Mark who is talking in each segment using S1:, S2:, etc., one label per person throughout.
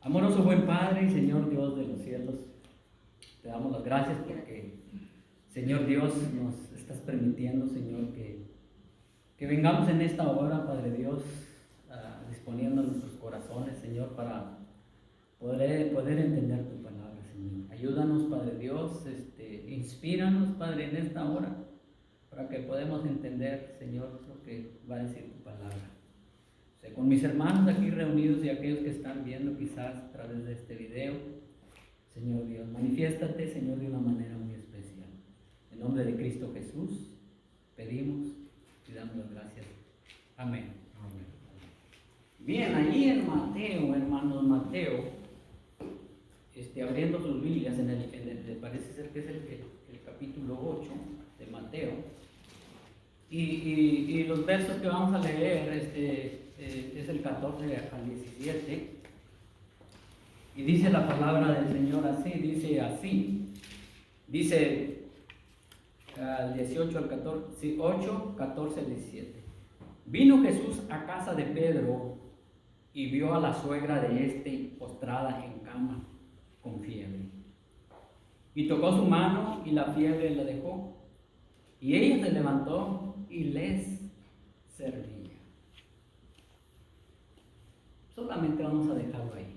S1: Amoroso buen Padre y Señor Dios de los cielos, te damos las gracias porque, Señor Dios, nos estás permitiendo, Señor, que vengamos en esta hora, Padre Dios, disponiendo nuestros corazones, Señor, para poder entender tu palabra, Señor. Ayúdanos, Padre Dios, inspíranos, Padre, en esta hora, para que podamos entender, Señor, lo que va a decir tu palabra. Con mis hermanos aquí reunidos y aquellos que están viendo quizás a través de este video, Señor Dios, manifiéstate, Señor, de una manera muy especial. En nombre de Cristo Jesús, pedimos y damos las gracias. Amén. Amén. Bien, allí en Mateo, hermanos, Mateo, abriendo sus Biblias, parece ser que es el capítulo 8 de Mateo, y los versos que vamos a leer, es el 14 al 17, y dice la palabra del Señor así, dice al 18 al 14, sí, 8, 14 al 17. Vino Jesús a casa de Pedro y vio a la suegra de postrada en cama con fiebre, y tocó su mano y la fiebre la dejó, y ella se levantó y les servía. Solamente vamos a dejarlo ahí.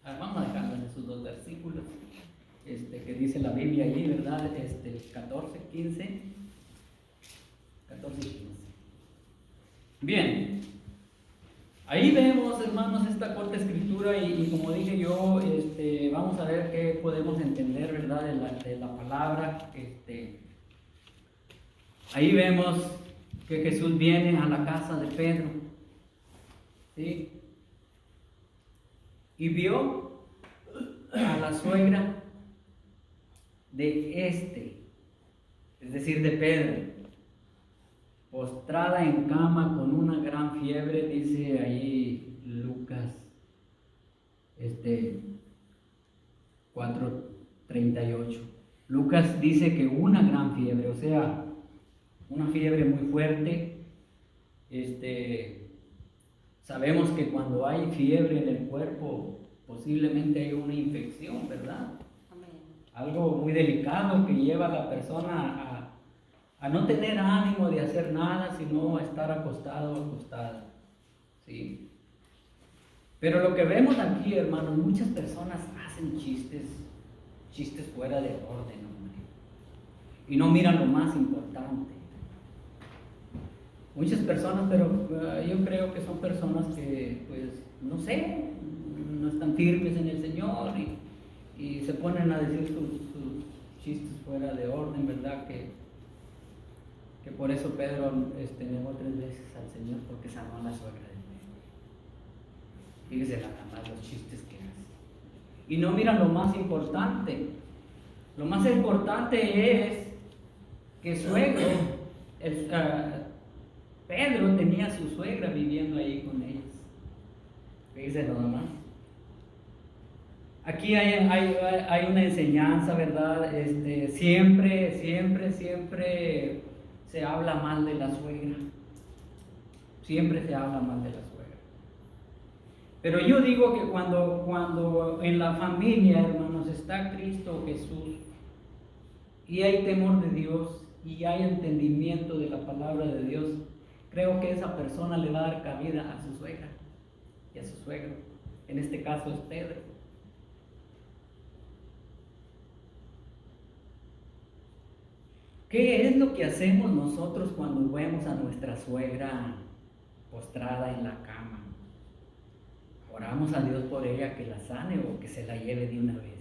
S1: Vamos a dejarlo en esos dos versículos que dice la Biblia allí, ¿verdad? 14, 15. 14 y 15. Bien. Ahí vemos, hermanos, esta corta escritura y como dije yo, vamos a ver qué podemos entender, ¿verdad? De la palabra. Ahí vemos que Jesús viene a la casa de Pedro, ¿sí? Y vio a la suegra de es decir, de Pedro, postrada en cama con una gran fiebre, dice ahí Lucas 4:38. Lucas dice que una gran fiebre, o sea, una fiebre muy fuerte. Sabemos que cuando hay fiebre en el cuerpo, posiblemente hay una infección, ¿verdad? Amén. Algo muy delicado que lleva a la persona a no tener ánimo de hacer nada, sino a estar acostado o acostada, ¿sí? Pero lo que vemos aquí, hermanos, muchas personas hacen chistes fuera de orden, hombre, y no miran lo más importante. Muchas personas, pero yo creo que son personas que, pues, no sé, no están firmes en el Señor y se ponen a decir sus chistes fuera de orden, ¿verdad? Que por eso Pedro negó 3 veces al Señor porque sanó a la suegra de Pedro. Fíjese nada más los chistes que hace. Y no miran lo más importante. Lo más importante es que Pedro tenía a su suegra viviendo ahí con ellos. Fíjense nada más. Aquí hay una enseñanza, ¿verdad? Siempre se habla mal de la suegra. Siempre se habla mal de la suegra. Pero yo digo que cuando en la familia, hermanos, está Cristo Jesús y hay temor de Dios y hay entendimiento de la palabra de Dios, creo que esa persona le va a dar cabida a su suegra y a su suegro. En este caso es Pedro. ¿Qué es lo que hacemos nosotros cuando vemos a nuestra suegra postrada en la cama? ¿Oramos a Dios por ella que la sane o que se la lleve de una vez?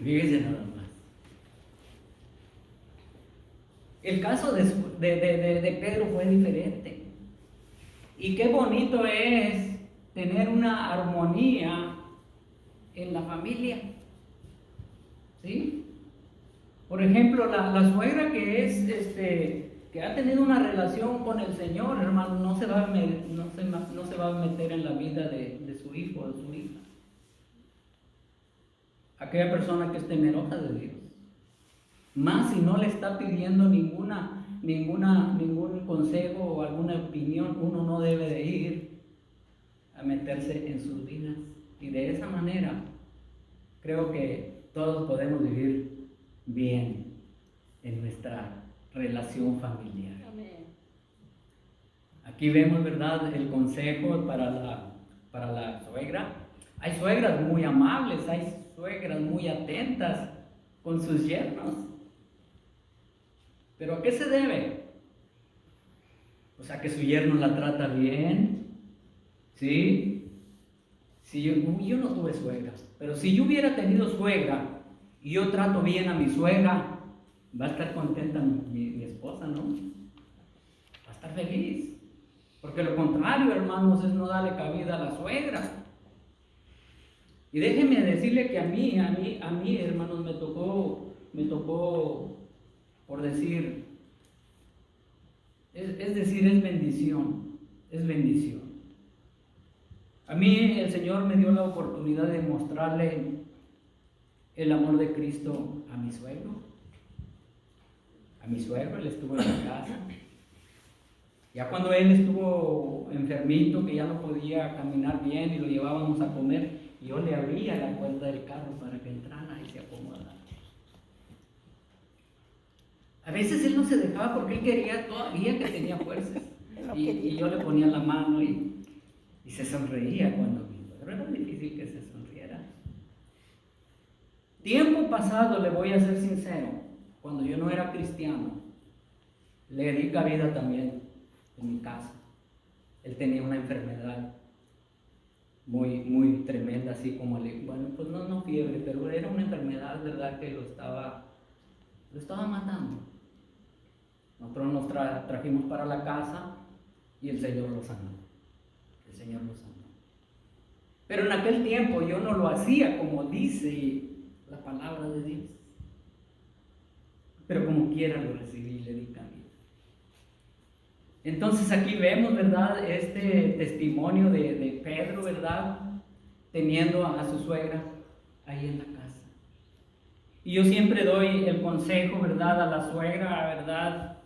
S1: Fíjese nada más. El caso de Pedro fue diferente. Y qué bonito es tener una armonía en la familia, ¿sí? Por ejemplo, la suegra que ha tenido una relación con el Señor, hermano, no se va a meter en la vida de su hijo o de su hija. Aquella persona que es temerosa de Dios. Más si no le está pidiendo ningún consejo o alguna opinión, uno no debe de ir a meterse en sus vidas. Y de esa manera creo que todos podemos vivir bien en nuestra relación familiar.
S2: Amén.
S1: Aquí vemos, ¿verdad?, el consejo para la suegra. Hay suegras muy amables, hay suegras muy atentas con sus yernos. ¿Pero a qué se debe? O sea, que su yerno la trata bien, ¿sí? Si yo no tuve suegra, pero si yo hubiera tenido suegra y yo trato bien a mi suegra, va a estar contenta mi esposa, ¿no? Va a estar feliz. Porque lo contrario, hermanos, es no darle cabida a la suegra. Y déjenme decirle que a mí, hermanos, me tocó, por decir, es decir, es bendición. A mí el Señor me dio la oportunidad de mostrarle el amor de Cristo a mi suegro. Él estuvo en la casa. Ya cuando él estuvo enfermito, que ya no podía caminar bien y lo llevábamos a comer, yo le abría la puerta del carro para que entrara y se acomodara. A veces él no se dejaba porque él quería todavía que tenía fuerzas. Y yo le ponía la mano y se sonreía cuando vino. Pero era difícil que se sonriera. Tiempo pasado, le voy a ser sincero, cuando yo no era cristiano, le di cabida también en mi casa. Él tenía una enfermedad muy tremenda, así como pues no fiebre, pero era una enfermedad, ¿verdad?, que lo estaba matando. Nosotros nos trajimos para la casa y el Señor lo sanó. Pero en aquel tiempo yo no lo hacía como dice la palabra de Dios. Pero como quiera lo recibí y le di cabida. Entonces aquí vemos, ¿verdad?, este testimonio de Pedro, ¿verdad?, teniendo a su suegra ahí en la casa. Y yo siempre doy el consejo, ¿verdad?, a la suegra, ¿verdad?,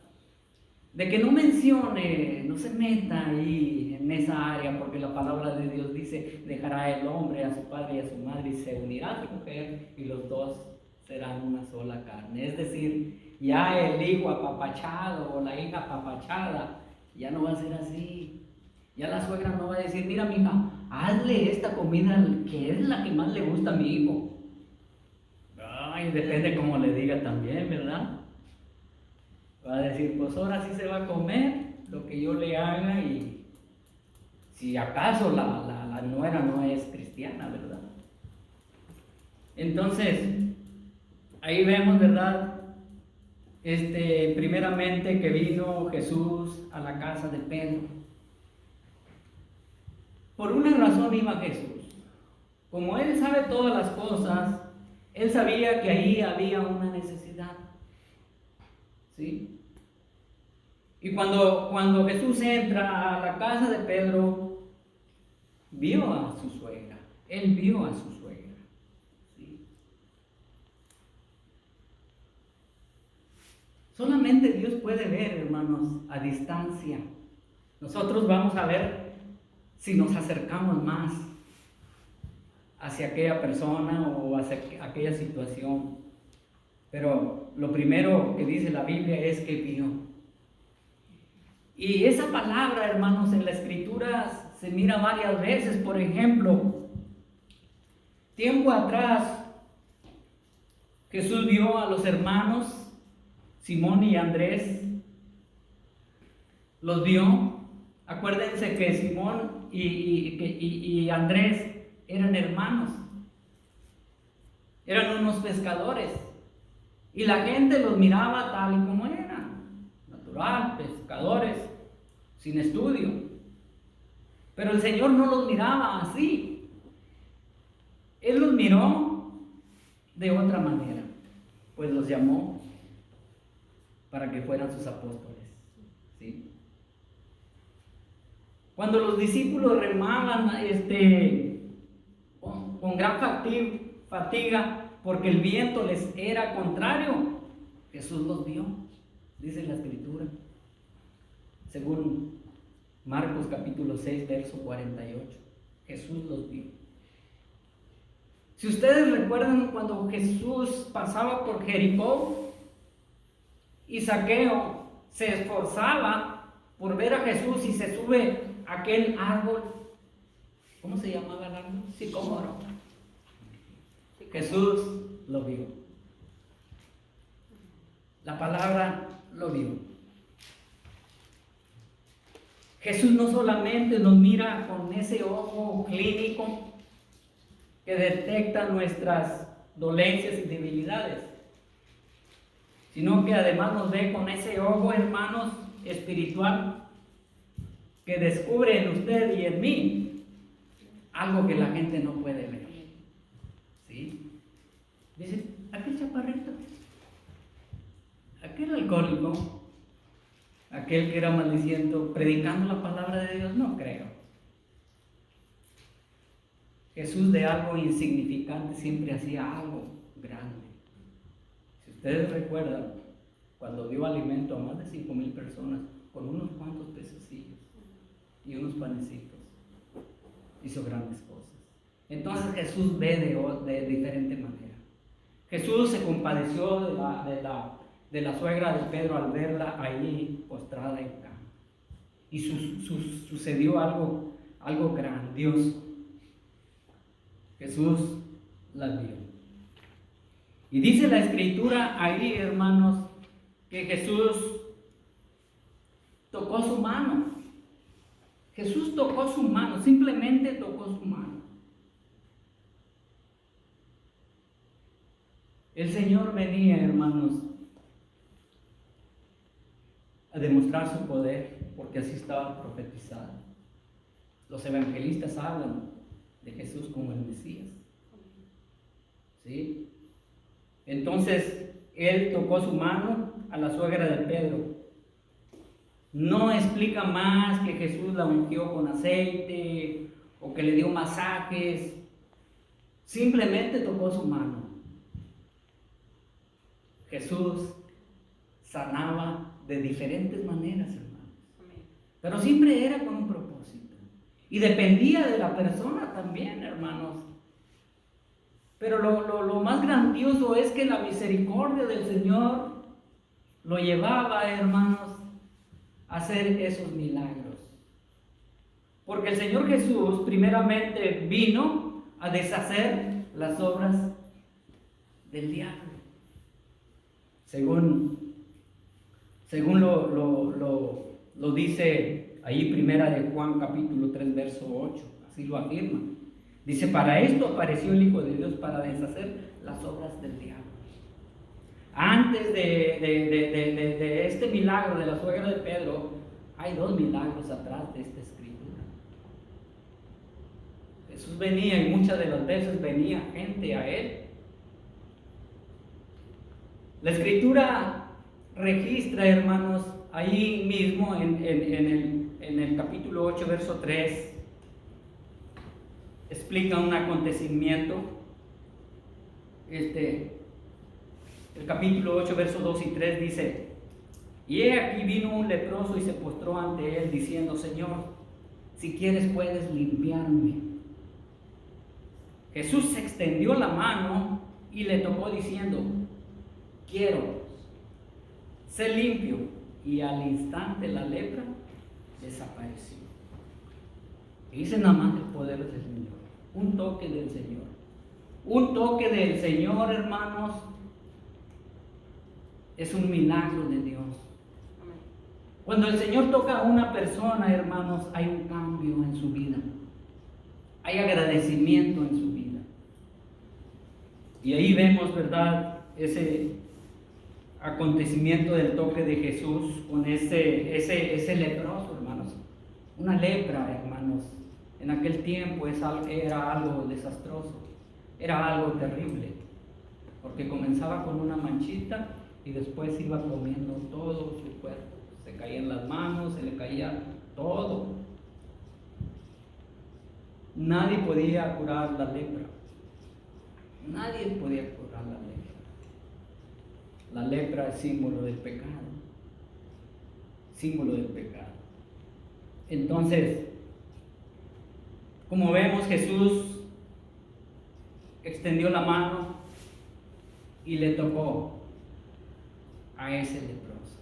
S1: de que no mencione, no se meta ahí en esa área, porque la palabra de Dios dice: dejará el hombre a su padre y a su madre y se unirá a su mujer y los dos serán una sola carne. Es decir, ya el hijo apapachado o la hija apapachada ya no va a ser así. Ya la suegra no va a decir: mira, mija, hazle esta comida que es la que más le gusta a mi hijo. Ay, depende cómo le diga también, ¿verdad? Va a decir: pues ahora sí se va a comer lo que yo le haga, y si acaso la nuera no es cristiana, ¿verdad? Entonces, ahí vemos, ¿verdad?, primeramente que vino Jesús a la casa de Pedro. Por una razón iba Jesús. Como él sabe todas las cosas, él sabía que ahí había una necesidad. ¿Sí? Y cuando Jesús entra a la casa de Pedro, vio a su suegra. Él vio a su suegra. ¿Sí? Solamente Dios puede ver, hermanos, a distancia. Nosotros vamos a ver si nos acercamos más hacia aquella persona o hacia aquella situación. Pero lo primero que dice la Biblia es que vio. Y esa palabra, hermanos, en la Escritura se mira varias veces. Por ejemplo, tiempo atrás, Jesús vio a los hermanos Simón y Andrés. Los vio. Acuérdense que Simón y Andrés eran hermanos. Eran unos pescadores. Y la gente los miraba tal y como eran. Natural, pescadores, sin estudio. Pero el Señor no los miraba así. Él los miró de otra manera. Pues los llamó para que fueran sus apóstoles. ¿Sí? Cuando los discípulos remaban con gran fatiga, porque el viento les era contrario, Jesús los vio, dice la Escritura, según Marcos capítulo 6, verso 48. Jesús los vio. Si ustedes recuerdan cuando Jesús pasaba por Jericó y Zaqueo se esforzaba por ver a Jesús y se sube a aquel árbol, ¿cómo se llamaba el árbol? Sicómoro. Jesús lo vio. La palabra lo vio. Jesús no solamente nos mira con ese ojo clínico que detecta nuestras dolencias y debilidades, sino que además nos ve con ese ojo, hermanos, espiritual, que descubre en usted y en mí algo que la gente no puede ver. ¿Sí? Dice, aquel chaparrito, aquel alcohólico, aquel que era maldiciendo, predicando la palabra de Dios, no creo. Jesús de algo insignificante siempre hacía algo grande. Si ustedes recuerdan, cuando dio alimento a más de 5,000 personas con unos cuantos pececillos y unos panecitos, hizo grandes cosas. Entonces Jesús ve de diferente manera. Jesús se compadeció de la suegra de Pedro al verla ahí postrada en cama. Y sucedió algo grandioso. Jesús las vio. Y dice la Escritura ahí, hermanos, que Jesús tocó su mano. Jesús tocó su mano, simplemente tocó su mano. El Señor venía, hermanos, a demostrar su poder, porque así estaba profetizado. Los evangelistas hablan de Jesús como el Mesías. ¿Sí? Entonces, Él tocó su mano a la suegra de Pedro. No explica más que Jesús la ungió con aceite o que le dio masajes. Simplemente tocó su mano. Jesús sanaba de diferentes maneras, hermanos. Pero siempre era con un propósito. Y dependía de la persona también, hermanos. Pero lo más grandioso es que la misericordia del Señor lo llevaba, hermanos, a hacer esos milagros. Porque el Señor Jesús primeramente vino a deshacer las obras del diablo. Según lo dice ahí primera de Juan capítulo 3 verso 8, así lo afirma. Dice, para esto apareció el Hijo de Dios, para deshacer las obras del diablo. Antes de este milagro de la suegra de Pedro, hay 2 milagros atrás de esta escritura. Jesús venía y muchas de las veces venía gente a Él. La escritura registra, hermanos, ahí mismo en el capítulo 8, verso 3, explica un acontecimiento. El capítulo 8, versos 2 y 3 dice, y he aquí vino un leproso y se postró ante él diciendo, Señor, si quieres puedes limpiarme. Jesús se extendió la mano y le tocó diciendo, quiero, sé limpio. Y al instante la lepra desapareció. Y dice nada más el poder del Señor, un toque del Señor. Un toque del Señor, hermanos, es un milagro de Dios. Cuando el Señor toca a una persona, hermanos, hay un cambio en su vida. Hay agradecimiento en su vida. Y ahí vemos, ¿verdad?, ese acontecimiento del toque de Jesús con ese leproso, hermanos. Una lepra, hermanos, en aquel tiempo era algo desastroso, era algo terrible, porque comenzaba con una manchita y después iba comiendo todo su cuerpo. Se caían las manos, se le caía todo. Nadie podía curar la lepra. Nadie podía curar la lepra. La lepra es símbolo del pecado. Símbolo del pecado. Entonces, Como vemos, Jesús extendió la mano y le tocó a ese leproso.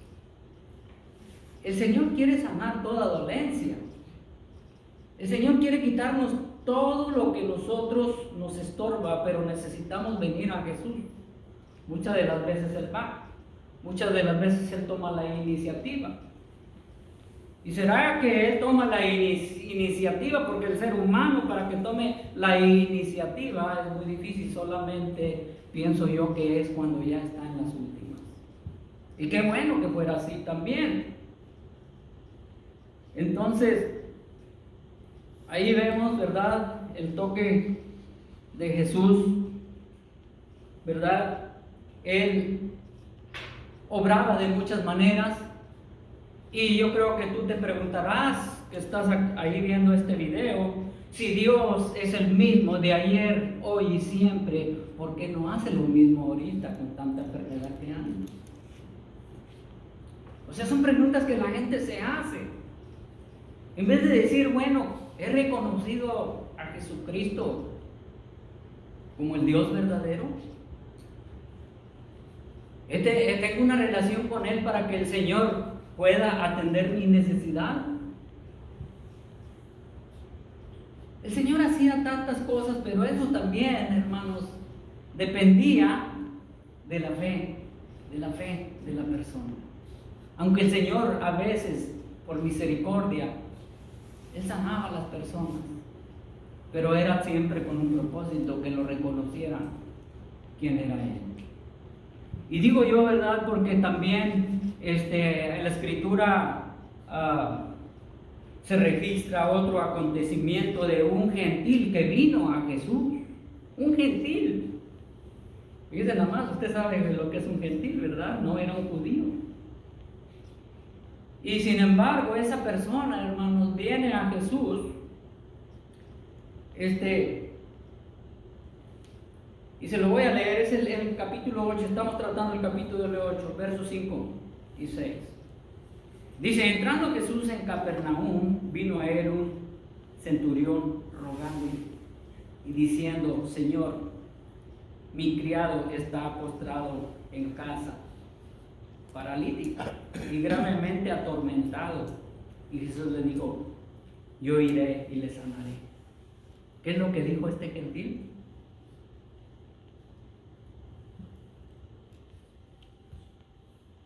S1: El Señor quiere sanar toda dolencia. El Señor quiere quitarnos todo lo que nosotros nos estorba, pero necesitamos venir a Jesús. Muchas de las veces Él va, muchas de las veces Él toma la iniciativa. ¿Y será que Él toma la iniciativa? Porque el ser humano, para que tome la iniciativa, es muy difícil. Solamente pienso yo que es cuando ya está en las últimas. Y qué bueno que fuera así también. Entonces, ahí vemos, ¿verdad?, el toque de Jesús, ¿verdad? Él obraba de muchas maneras. Y yo creo que tú te preguntarás, que estás ahí viendo este video, si Dios es el mismo de ayer, hoy y siempre, ¿por qué no hace lo mismo ahorita con tanta enfermedad que hay? O sea, son preguntas que la gente se hace. En vez de decir, bueno, he reconocido a Jesucristo como el Dios verdadero. Tengo una relación con Él para que el Señor pueda atender mi necesidad. El Señor hacía tantas cosas, pero eso también, hermanos, dependía de la fe de la persona. Aunque el Señor a veces, por misericordia, Él sanaba a las personas, pero era siempre con un propósito, que lo reconocieran quién era Él. Y digo yo, ¿verdad?, porque también en la Escritura se registra otro acontecimiento de un gentil que vino a Jesús. Un gentil. Fíjense nada más, usted sabe lo que es un gentil, ¿verdad? No era un judío. Y sin embargo, esa persona, hermanos, viene a Jesús. Y se lo voy a leer, es el capítulo 8, estamos tratando el capítulo 8, versos 5 y 6. Dice, entrando Jesús en Capernaum, vino a él un centurión rogando y diciendo, Señor, mi criado está postrado en casa, paralítico y gravemente atormentado. Y Jesús le dijo, yo iré y le sanaré. ¿Qué es lo que dijo este gentil?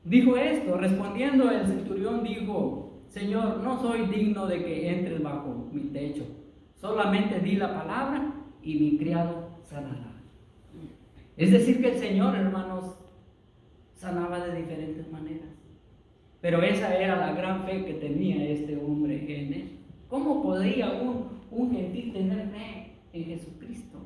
S1: Dijo esto, respondiendo el centurión dijo, Señor, no soy digno de que entres bajo mi techo, solamente di la palabra y mi criado sanará. Es decir que el Señor, hermanos, sanaba de diferentes maneras, pero esa era la gran fe que tenía este hombre en él. ¿Cómo podría un gentil tener fe en Jesucristo?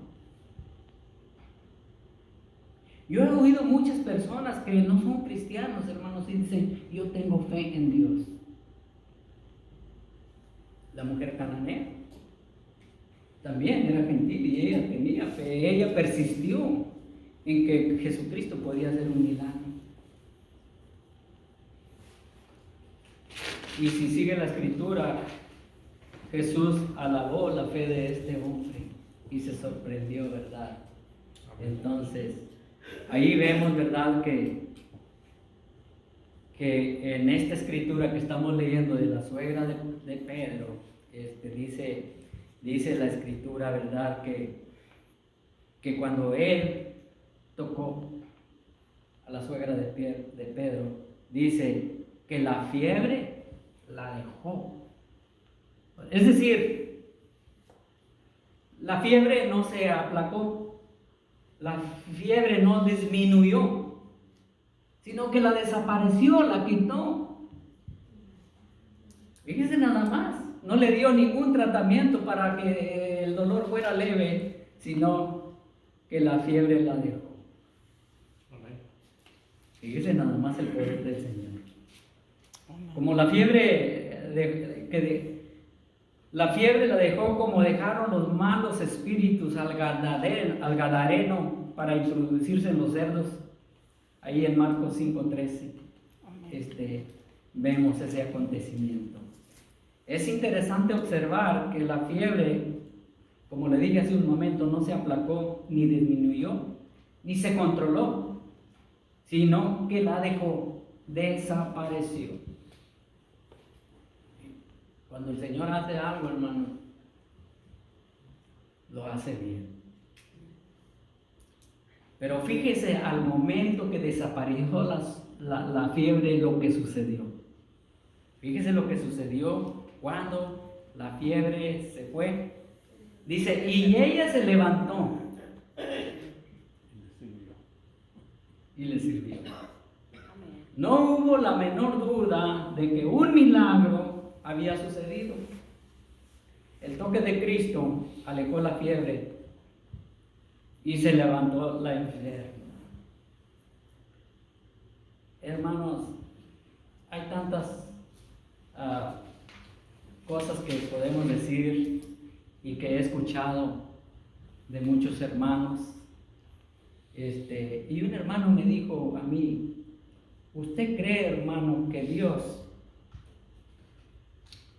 S1: Yo he oído muchas personas que no son cristianos, hermanos, y dicen, yo tengo fe en Dios. La mujer cananea también era gentil y ella tenía fe, ella persistió en que Jesucristo podía hacer un milagro. Y si sigue la Escritura, Jesús alabó la fe de este hombre y se sorprendió, ¿verdad? Entonces, ahí vemos, ¿verdad?, que en esta escritura que estamos leyendo de la suegra de Pedro, dice la Escritura, ¿verdad?, que cuando él tocó a la suegra de Pedro, dice que la fiebre la dejó. Es decir, la fiebre no se aplacó, la fiebre no disminuyó, sino que la desapareció, la quitó. Fíjense nada más, no le dio ningún tratamiento para que el dolor fuera leve, sino que la fiebre la dejó. Fíjense nada más el poder del Señor. Como la fiebre la fiebre la dejó, como dejaron los malos espíritus al gadareno para introducirse en los cerdos. Ahí en Marcos 5:13 vemos ese acontecimiento. Es interesante observar que la fiebre como le dije hace un momento, no se aplacó, ni disminuyó, ni se controló, sino que la dejó, desapareció. Cuando el Señor hace algo, hermano, lo hace bien. Pero fíjese al momento que desapareció la fiebre, lo que sucedió. Fíjese lo que sucedió cuando la fiebre se fue. Dice, y ella se levantó y le sirvió. No hubo la menor duda de que un milagro había sucedido. El toque de Cristo alejó la fiebre y se levantó la enferma. Hermanos, hay tantas cosas que podemos decir y que he escuchado de muchos hermanos. Y un hermano me dijo a mí, ¿usted cree, hermano, que Dios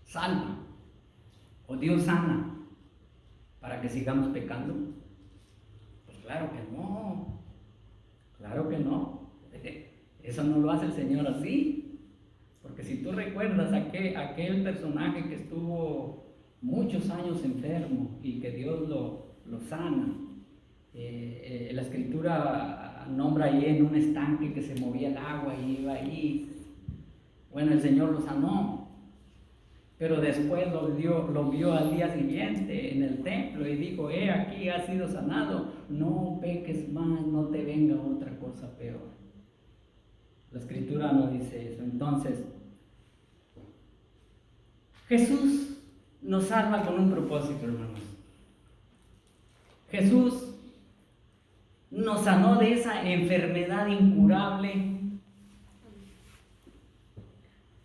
S1: salva o Dios sana para que sigamos pecando? Pues claro que no, claro que no. Eso no lo hace el Señor así, porque si tú recuerdas aquel personaje que estuvo muchos años enfermo y que Dios lo sana, la Escritura nombra ahí en un estanque que se movía el agua y iba ahí. Bueno, el Señor lo sanó, pero después lo vio al día siguiente en el templo y dijo, aquí has sido sanado, no peques más, no te venga otra cosa peor. La Escritura no dice eso. Entonces, Jesús nos salva con un propósito, hermanos. Jesús nos sanó de esa enfermedad incurable.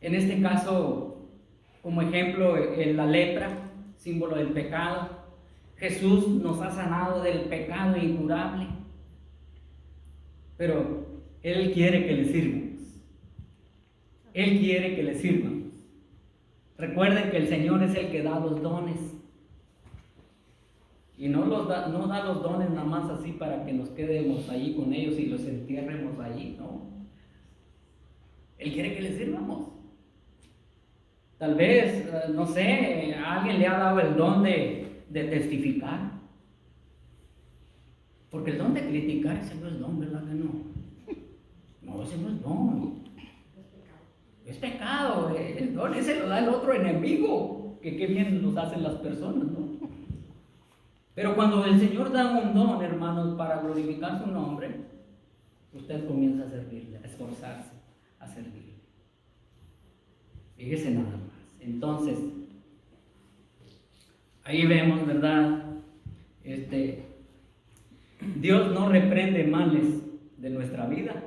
S1: En este caso, como ejemplo, la lepra, símbolo del pecado. Jesús nos ha sanado del pecado incurable. Pero Él quiere que le sirvamos. Él quiere que le sirvamos. Recuerden que el Señor es el que da los dones. Y no da los dones nada más así para que nos quedemos allí con ellos y los entierremos allí, no. Él quiere que le sirvamos. Tal vez, no sé, a alguien le ha dado el don de testificar. Porque el don de criticar, ese no es don, ¿verdad que no? No, ese no es don. Es pecado. El don ese lo da el otro enemigo. Que qué bien nos hacen las personas, ¿no? Pero cuando el Señor da un don, hermanos, para glorificar su nombre, usted comienza a servirle, a esforzarse, a servirle. Fíjese nada más. Entonces, ahí vemos, ¿verdad? Dios no reprende males de nuestra vida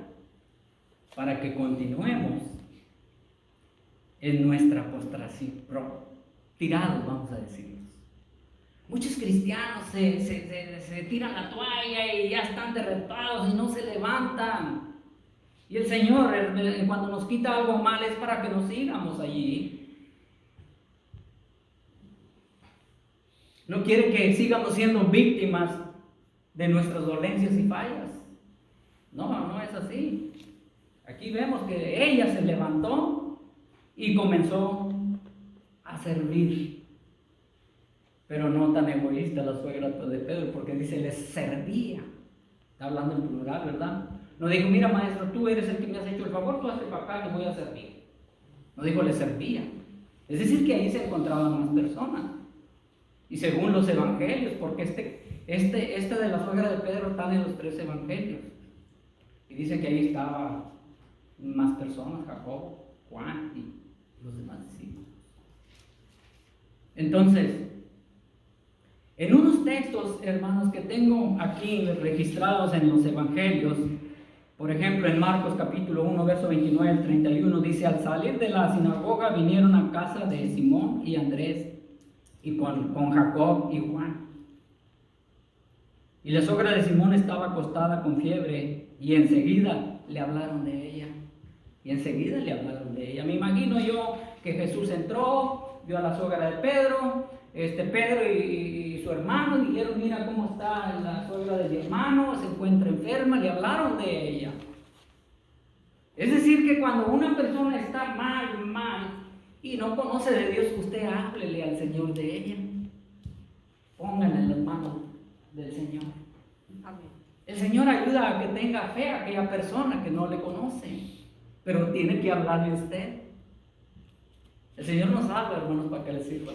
S1: para que continuemos en nuestra postración, tirados, vamos a decirlo. Muchos cristianos se tiran la toalla y ya están derrotados y no se levantan. Y el Señor, cuando nos quita algo mal, es para que nos sigamos allí. No quiere que sigamos siendo víctimas de nuestras dolencias y fallas. No es así. Aquí vemos que ella se levantó y comenzó a servir. Pero no tan egoísta la suegra de Pedro, porque dice, les servía. Está hablando en plural, ¿verdad? No dijo, mira maestro, tú eres el que me has hecho el favor, tú hazte para acá, te voy a servir. No dijo, les servía. Es decir, que ahí se encontraban más personas. Y según los evangelios, porque este de la suegra de Pedro está en los 3 evangelios. Y dice que ahí estaban más personas, Jacobo, Juan y los demás discípulos. Entonces, en unos textos, hermanos, que tengo aquí registrados en los evangelios, por ejemplo, en Marcos capítulo 1, verso 29 al 31, dice, al salir de la sinagoga vinieron a casa de Simón y Andrés, y con Jacob y Juan. Y la suegra de Simón estaba acostada con fiebre, y enseguida le hablaron de ella. Me imagino yo que Jesús entró, vio a la suegra de Pedro, Pedro y y su hermano dijeron, mira cómo está la suegra de mi hermano, se encuentra enferma, le hablaron de ella. Es decir, que cuando una persona está mal, y no conoce de Dios, usted háblele al Señor de ella. Póngale en las manos del Señor. Amén. El Señor ayuda a que tenga fe a aquella persona que no le conoce, pero tiene que hablarle a usted. El Señor nos habla, hermanos, para que le sirvan.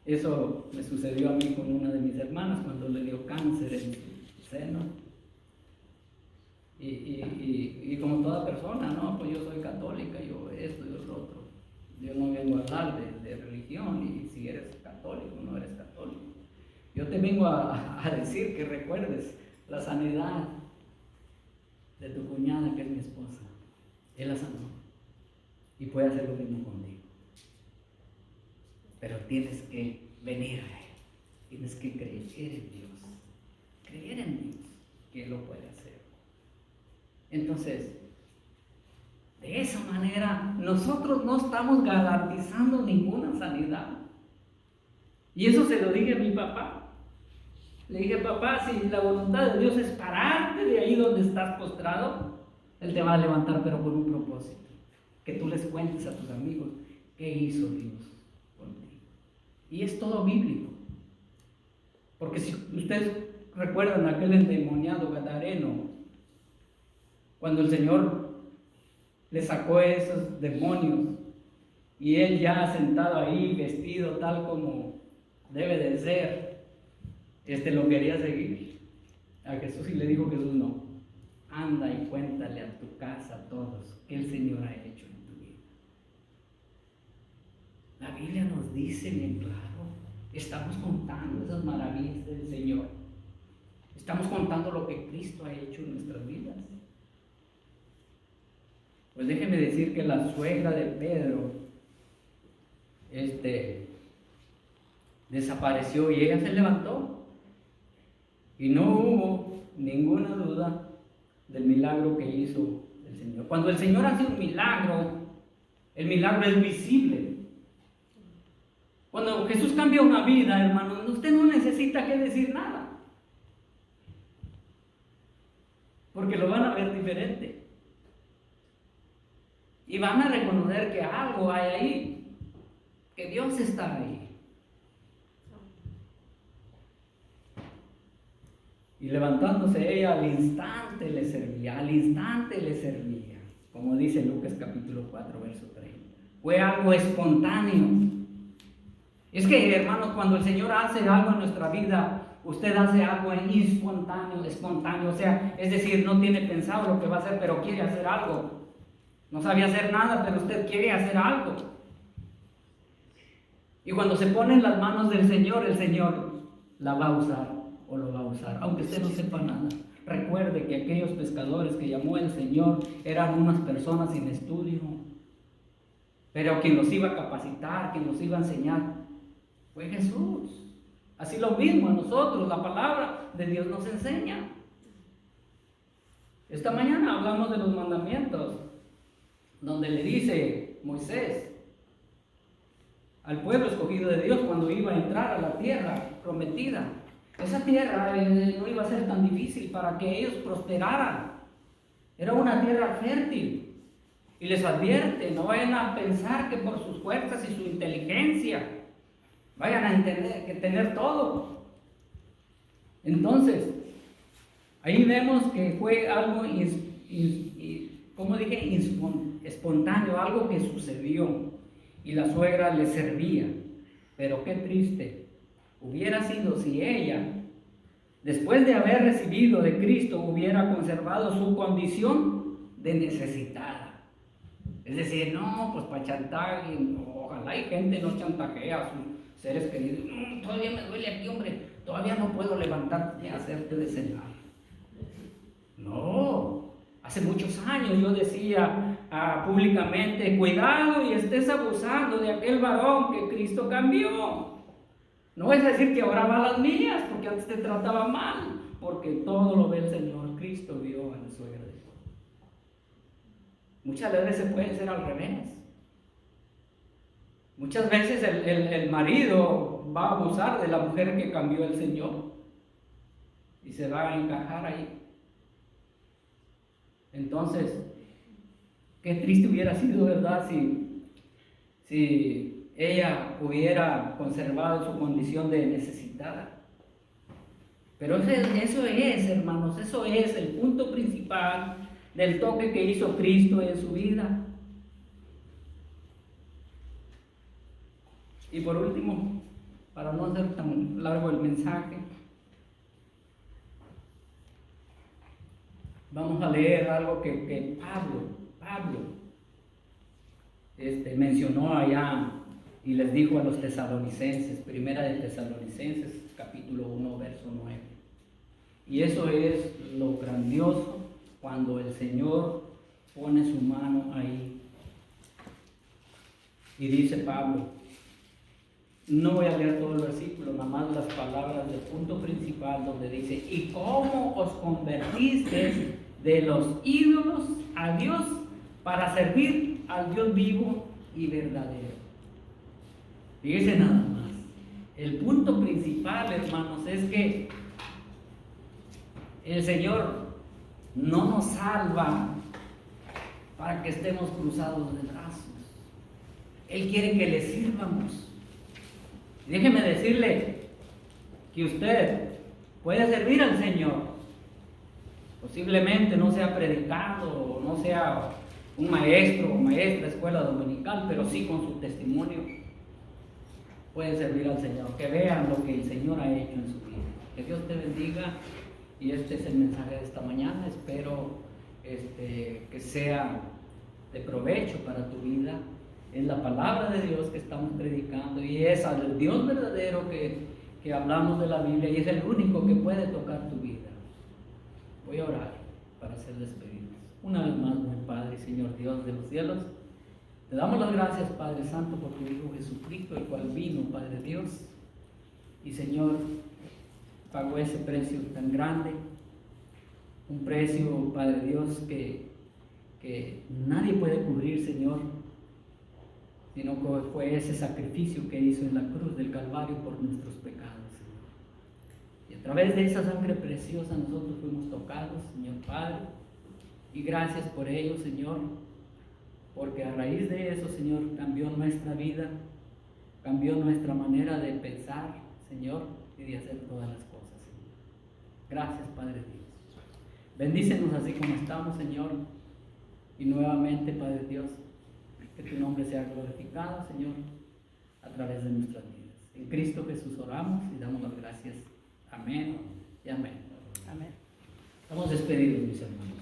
S1: Eso me sucedió a mí con una de mis hermanas cuando le dio cáncer en su seno. Y como toda persona, no, pues yo soy católica, yo esto y lo otro. Yo no vengo a hablar de religión, y si eres católico o no eres católico. Yo te vengo a decir que recuerdes la sanidad de tu cuñada, que es mi esposa. Él la sanó y puede hacer lo mismo contigo. Pero tienes que venir a Él, tienes que creer en Dios, que Él lo puede hacer. Entonces, de esa manera, nosotros no estamos garantizando ninguna sanidad. Y eso se lo dije a mi papá. Le dije, papá, si la voluntad de Dios es pararte de ahí donde estás postrado, Él te va a levantar, pero con un propósito. Que tú les cuentes a tus amigos qué hizo Dios contigo. Y es todo bíblico. Porque si ustedes recuerdan aquel endemoniado gadareno, cuando el Señor le sacó esos demonios y él ya sentado ahí, vestido tal como debe de ser, lo quería seguir a Jesús, y le dijo Jesús, no, anda y cuéntale a tu casa, a todos, que el Señor ha hecho en tu vida. La Biblia nos dice bien claro, estamos contando esas maravillas del Señor, estamos contando lo que Cristo ha hecho en nuestras vidas. Pues déjeme decir que la suegra de Pedro desapareció y ella se levantó, y no hubo ninguna duda del milagro que hizo el Señor. Cuando el Señor hace un milagro, el milagro es visible. Cuando Jesús cambia una vida, hermano, usted no necesita que decir nada, porque lo van a ver diferente. Y van a reconocer que algo hay ahí, que Dios está ahí. Y levantándose ella, al instante le servía, como dice Lucas capítulo 4, verso 30. Fue algo espontáneo. Es que, hermanos, cuando el Señor hace algo en nuestra vida, usted hace algo espontáneo, o sea, es decir, no tiene pensado lo que va a hacer, pero quiere hacer algo. No sabía hacer nada, pero usted quiere hacer algo. Y cuando se pone en las manos del Señor, el Señor la va a usar o lo va a usar, aunque usted no sepa nada. Recuerde que aquellos pescadores que llamó el Señor eran unas personas sin estudio, pero quien los iba a capacitar, quien los iba a enseñar, fue Jesús. Así lo mismo a nosotros, la palabra de Dios nos enseña. Esta mañana hablamos de los mandamientos, donde le dice Moisés al pueblo escogido de Dios cuando iba a entrar a la tierra prometida. Esa tierra no iba a ser tan difícil para que ellos prosperaran. Era una tierra fértil. Y les advierte, no vayan a pensar que por sus fuerzas y su inteligencia vayan a entender que tener todo. Entonces, ahí vemos que fue algo, como dije, espontáneo, algo que sucedió, y la suegra le servía. Pero qué triste hubiera sido si ella, después de haber recibido de Cristo, hubiera conservado su condición de necesitada. Es decir, no, pues para chantaje, ojalá hay gente no chantajea a sus seres queridos. Todavía me duele aquí, hombre, todavía no puedo levantarte y hacerte de cenar. No. Hace muchos años yo decía públicamente, cuidado y estés abusando de aquel varón que Cristo cambió. No es decir que ahora va a las mías, porque antes te trataba mal, porque todo lo ve el Señor. Cristo vio a la suegra de Dios. Muchas veces puede ser al revés. Muchas veces el marido
S2: va a abusar de la mujer que cambió el Señor y se va a encajar ahí. Entonces, qué triste hubiera sido, ¿verdad? Si ella hubiera conservado su condición de necesitada. Pero eso es, hermanos, eso es el punto principal del toque que hizo Cristo en su vida. Y por último, para no hacer tan largo el mensaje, vamos a leer algo que Pablo mencionó allá y les dijo a los tesalonicenses, primera de Tesalonicenses, capítulo 1, verso 9. Y eso es lo grandioso cuando el Señor pone su mano ahí. Y dice Pablo, no voy a leer todo el versículo, nada más las palabras del punto principal donde dice, ¿y cómo os convertisteis de los ídolos a Dios para servir al Dios vivo y verdadero? Fíjense nada más. El punto principal, hermanos, es que el Señor no nos salva para que estemos cruzados de brazos. Él quiere que le sirvamos. Déjeme decirle que usted puede servir al Señor. Posiblemente no sea predicado, no sea un maestro o maestra de escuela dominical, pero sí con su testimonio puede servir al Señor. Que vean lo que el Señor ha hecho en su vida. Que Dios te bendiga. Y este es el mensaje de esta mañana. Espero que sea de provecho para tu vida. Es la palabra de Dios que estamos predicando y es al Dios verdadero que hablamos de la Biblia y es el único que puede tocar tu vida. Voy a orar para hacer despedidas. Una vez más, buen Padre, Señor Dios de los cielos, te damos las gracias, Padre Santo, por tu Hijo Jesucristo, el cual vino, Padre Dios, y Señor, pagó ese precio tan grande, un precio, Padre Dios, que nadie puede cubrir, Señor, sino que fue ese sacrificio que hizo en la cruz del Calvario por nuestros pecados, Señor. Y a través de esa sangre preciosa nosotros fuimos tocados, Señor Padre, y gracias por ello, Señor, porque a raíz de eso, Señor, cambió nuestra vida, cambió nuestra manera de pensar, Señor, y de hacer todas las cosas, Señor. Gracias, Padre Dios. Bendícenos así como estamos, Señor, y nuevamente, Padre Dios, que tu nombre sea glorificado, Señor, a través de nuestras vidas. En Cristo Jesús oramos y damos las gracias. Amén y amén.
S3: Amén.
S2: Estamos despedidos, mis hermanos.